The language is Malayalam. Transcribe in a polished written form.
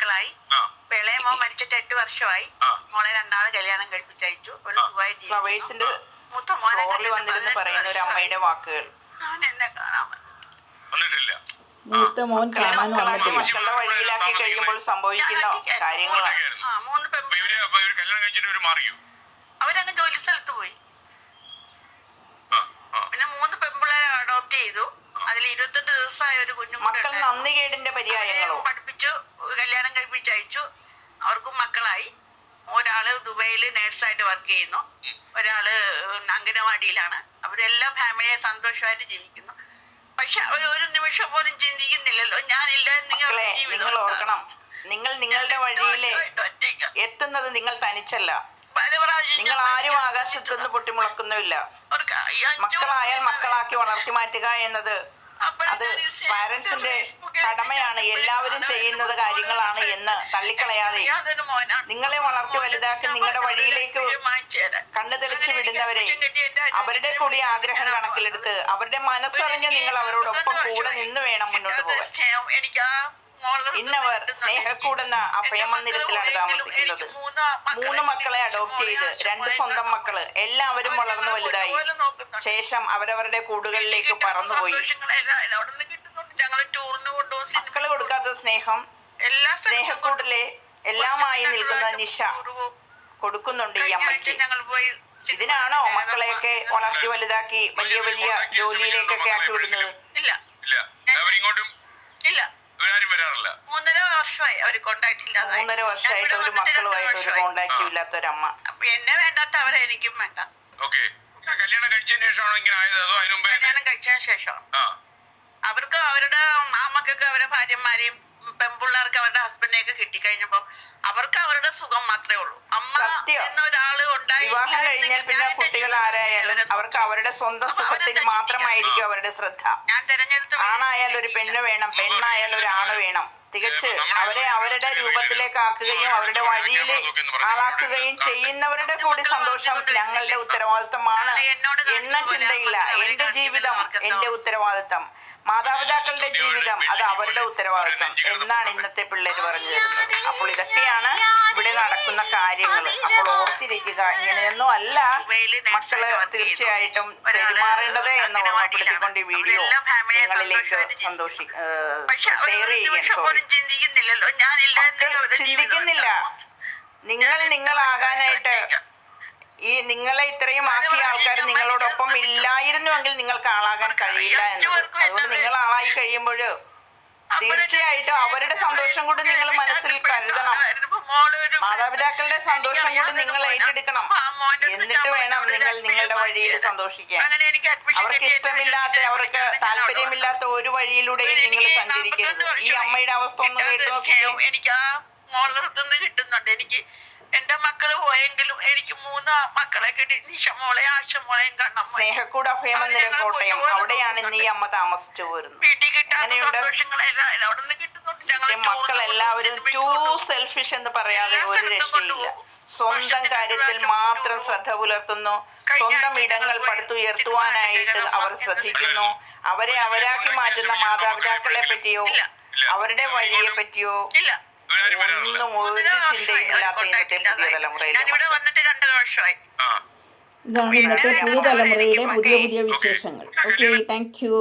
മക്കളായി. ഇളയ മോൻ മരിച്ചിട്ട് 8 വർഷമായി. മോളെ രണ്ടാളെ കല്യാണം കഴിപ്പിച്ചയച്ചു. ഒരു ഫ്ലവേഴ്സിന്റെ മൂത്ത മോനെ വന്നിരുന്നു പറയുന്ന ഒരു അമ്മയുടെ വാക്കുകൾ. അവൻ എന്നെ കാണാൻ വന്നിട്ടില്ല. മൂത്ത മോൻ കാണാൻ വന്നിട്ടില്ല. മക്കളുടെ വഴിയിലാക്കി കഴിയുമ്പോൾ സംഭവിക്കുന്ന കാര്യങ്ങളാണ്. അവരങ്ങ് ജോലി സ്ഥലത്ത് പോയി. പിന്നെ 3 പെൺപിള്ളേരെ അഡോപ്റ്റ് ചെയ്തു. അതിൽ 28 ദിവസമായ ഒരു മക്കൾ നന്ദികേടിന്റെ പര്യായങ്ങളോ പഠിപ്പിച്ചു, കല്യാണം കഴിപ്പിച്ചയച്ചു. അവർക്കും മക്കളായി. ഒരാള് ദുബൈയിൽ നേഴ്സായിട്ട് വർക്ക് ചെയ്യുന്നു, ഒരാള് അംഗനവാടിയിലാണ്. അവരെല്ലാം ഫാമിലിയെ സന്തോഷമായിട്ട് ജീവിക്കുന്നു. പക്ഷെ അവർ ഒരു നിമിഷം പോലും ചിന്തിക്കുന്നില്ലല്ലോ ഞാനില്ല. നിങ്ങൾ ഓർക്കണം, നിങ്ങൾ നിങ്ങളുടെ വഴിയിലെ എത്തുന്നത് നിങ്ങൾ തനിച്ചല്ല. നിങ്ങൾ ആരും ആകാശത്തുനിന്ന് പൊട്ടിമുളക്കുന്നില്ല. മക്കളായാൽ മക്കളാക്കി വളർത്തി മാറ്റുക എന്നത് അത് പാരന്റ്സിന്റെ കടമയാണ്. എല്ലാവരും ചെയ്യുന്നത് കാര്യങ്ങളാണ് എന്ന് തള്ളിക്കളയാതെ നിങ്ങളെ വളർത്തി വലുതാക്കി നിങ്ങളുടെ വഴിയിലേക്ക് കണ്ണു തെളിച്ചു വിടുന്നവരെ അവരുടെ കൂടി ആഗ്രഹം കണക്കിലെടുത്ത് അവരുടെ മനസ്സറിഞ്ഞ് നിങ്ങൾ അവരോടൊപ്പം കൂടെ നിന്ന് വേണം മുന്നോട്ട് പോകാൻ. ഇന്നവർ സ്നേഹക്കൂടെന്ന അഭയമന്ദിരത്തിലാണ് താമസിക്കുന്നത്. 3 മക്കളെ അഡോപ്റ്റ് ചെയ്ത് 2 സ്വന്തം മക്കള് എല്ലാവരും വളർന്നു വലുതായി. ശേഷം അവരവരുടെ കൂടുകളിലേക്ക് പറന്നുപോയി. മക്കള് കൊടുക്കാത്ത സ്നേഹം സ്നേഹക്കൂടിലെ എല്ലാമായി നിൽക്കുന്ന നിശ കൊടുക്കുന്നുണ്ട് ഈ അമ്മയ്ക്ക്. ഇതിനാണോ മക്കളെയൊക്കെ വളർത്തി വലുതാക്കി വലിയ വലിയ ജോലിയിലേക്കൊക്കെ ആക്കി വിടുന്നത്? ഇല്ല. 3.5 വർഷമായി അവര് കോണ്ടാക്ട് ഇല്ലാതെ. 3.5 വർഷമായിട്ട് ഒരു മക്കളുമായിട്ട് ഒരു കോണ്ടാക്ട് ഇല്ലാത്തൊരമ്മ. എന്നെ വേണ്ടാത്ത അവരെ എനിക്കും വേണ്ട. കല്യാണം കഴിച്ചതിന് ശേഷം അവർക്ക് അവരുടെ അമ്മക്കൊക്കെ അവരുടെ ഭാര്യമാരെയും പെൺപിള്ളേർക്ക് അവരുടെ ഹസ്ബൻഡിനെയൊക്കെ കിട്ടിക്കഴിഞ്ഞപ്പോ അവർക്ക് അവരുടെ സുഖം മാത്രമേ ഉള്ളൂ. അമ്മ എന്ന ഒരാള് ഉണ്ടായി. വിവാഹം കഴിഞ്ഞാൽ പിന്നെ കുട്ടികൾ ആരായാലും അവർക്ക് അവരുടെ സ്വന്തം സുഖത്തിൽ മാത്രമായിരിക്കും അവരുടെ ശ്രദ്ധ. ഞാൻ തെരഞ്ഞെടുത്ത ആണായാലും ഒരു പെണ്ണ് വേണം, പെണ്ണായാലും ഒരു ആണ് വേണം. തികച്ച് അവരെ അവരുടെ രൂപത്തിലേക്ക് ആക്കുകയും അവരുടെ വഴിയിൽ ആളാക്കുകയും ചെയ്യുന്നവരുടെ കൂടി സന്തോഷം ഞങ്ങളുടെ ഉത്തരവാദിത്തമാണ് എന്ന ചിന്തയില്ല. എന്റെ ജീവിതം എന്റെ ഉത്തരവാദിത്തം, മാതാപിതാക്കളുടെ ജീവിതം അത് അവരുടെ ഉത്തരവാദിത്തം എന്നാണ് ഇന്നത്തെ പിള്ളേര് പറഞ്ഞു തരുന്നത്. അപ്പോൾ ഇതൊക്കെയാണ് ഇവിടെ നടക്കുന്ന കാര്യങ്ങൾ. അപ്പോൾ ഓർത്തിരിക്കുക, ഇങ്ങനെയൊന്നും അല്ല മക്കള് തീർച്ചയായിട്ടും പെരുമാറേണ്ടത് എന്ന് ഓർമ്മപ്പെടുത്തിക്കൊണ്ട് ഈ വീഡിയോ നിങ്ങളിലേക്ക് ഷെയർ ചെയ്യുക. ചിന്തിക്കുന്നില്ല. നിങ്ങളാകാനായിട്ട് ഈ നിങ്ങളെ ഇത്രയും ആക്കിയ ആൾക്കാർ നിങ്ങളോടൊപ്പം ഇല്ലായിരുന്നുവെങ്കിൽ നിങ്ങൾക്ക് ആളാകാൻ കഴിയില്ല എന്നത്. അതുകൊണ്ട് നിങ്ങൾ ആളായി കഴിയുമ്പോൾ തീർച്ചയായിട്ടും അവരുടെ സന്തോഷം കൂടി നിങ്ങൾ മനസ്സിൽ കരുതണം. മാതാപിതാക്കളുടെ സന്തോഷം കൂടി നിങ്ങൾ ഏറ്റെടുക്കണം. എന്നിട്ട് വേണം നിങ്ങൾ നിങ്ങളുടെ വഴിയിൽ സന്തോഷിക്കാൻ. അവർക്ക് ഇഷ്ടമില്ലാത്ത, അവർക്ക് താല്പര്യമില്ലാത്ത ഒരു വഴിയിലൂടെയും നിങ്ങൾ സഞ്ചരിക്കരുത്. ഈ അമ്മയുടെ അവസ്ഥ ഒന്ന് കേട്ടു നോക്കിയോ. എനിക്ക് ആ മോളടുത്തുനിന്ന് കിട്ടുന്നുണ്ട്. എനിക്ക് എന്റെ മക്കള് പോയെങ്കിലും എനിക്ക് 3 മക്കളെ കിട്ടി. നിഷമോളെ, ആശമോളെയും കണ്ണം. സ്നേഹക്കൂട് അഭയമന്ദിരം കോട്ടയം, അവിടെയാണ് ഇന്ന് ഈ അമ്മ താമസിച്ചു പോരുന്നത്. വീട്ടിൽ കിട്ടാനുണ്ട്. മക്കളെല്ലാവരും ടൂ സെൽഫിഷ് എന്ന് പറയാതെ ഒരു രക്ഷയില്ല. സ്വന്തം കാര്യത്തിൽ മാത്രം ശ്രദ്ധ പുലർത്തുന്നു. സ്വന്തം ഇടങ്ങൾ പടുത്തുയർത്തുവാനായിട്ട് അവർ ശ്രദ്ധിക്കുന്നു. അവരെ അവരാക്കി മാറ്റുന്ന മാതാപിതാക്കളെ പറ്റിയോ അവരുടെ വഴിയെ പറ്റിയോ ഒന്നും ഒരു ചിന്തയില്ലാത്ത ഇന്നത്തെ പുതിയ തലമുറയിലെ ഇതാണ് ഇന്നത്തെ പുതിയ തലമുറയുടെ പുതിയ വിശേഷങ്ങൾ. Okay, thank you.